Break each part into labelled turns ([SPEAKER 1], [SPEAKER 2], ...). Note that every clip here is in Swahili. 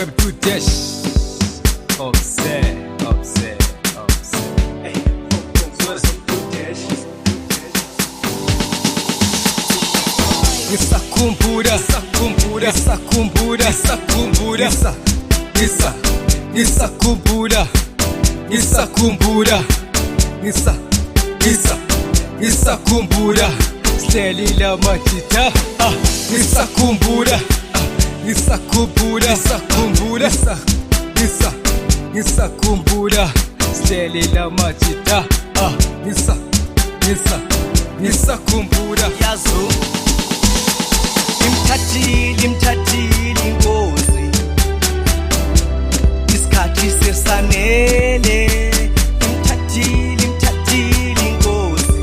[SPEAKER 1] web to dash. Upset. Ngisakhumbula Sleli la majita Ngisakhumbula Sleli la majita Ngisakhumbula
[SPEAKER 2] Yazo Imthathile inkosi Isikhathi sesanele Imthathile inkosi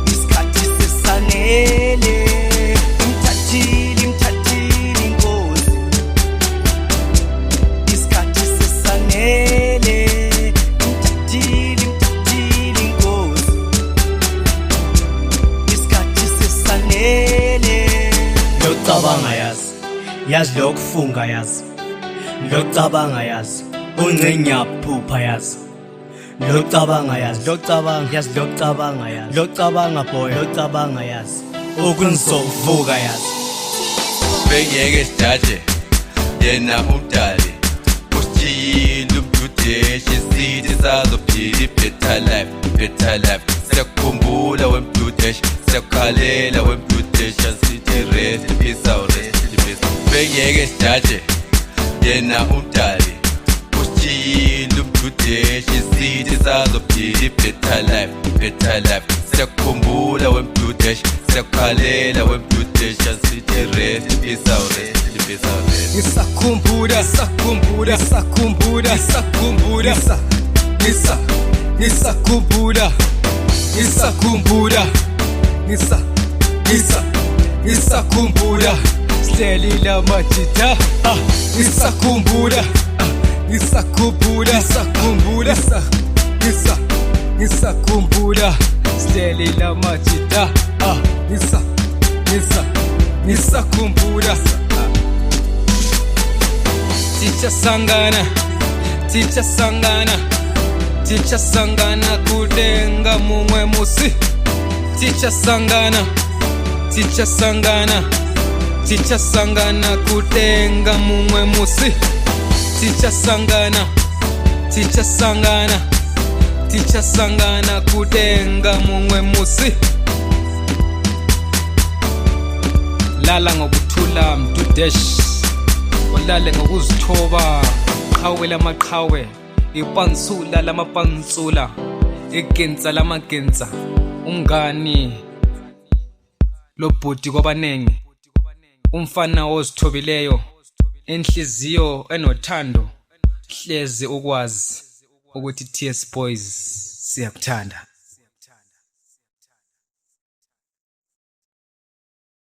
[SPEAKER 2] Isikhathi sesanele Imthathile inkosi Isikhathi sesanele Imthathile inkosi Isikhathi sesanele Lokucabanga yazi lokufunga yazi Lokucabanga yazi uncenyaphupha yazi Lokucabanga yazi Lokucabanga boy Lokucabanga yazi Ukunisovuka yazi
[SPEAKER 3] Bengeke sidaje yena umdali Usitshiyile umdudeshi isithi sazophila better life Siyakukhumbula wemdudeshi Siyakukhalela wemdudeshi Asithi rest in peace Bengeke sidaje yena umdali Usitshiyile umdudeshi isithi sazophila better life Siyakukhumbula wemdudeshi Siyakukhalela wemdudeshi Asithi rest in peace
[SPEAKER 1] Ngisakhumbula Sleli la majita Ngisakhumbula Sleli la majita Ngisakhumbula Ticha sangana kudenga mumwe musi Ticha sangana kudenga mumwe musi Ticha sangana kudenga mumwe musi Lala ngokuthula mdudesh Ulale ngokuzithoba Qhawe lamaqhawe Ipansula lamapansula Igenza lamagenza Umngani Lobhudi kwabanengi Umfana ozithobileyo Enhliziyo enothando Hlezi ukwazi ukuthi TS Boys siyakuthanda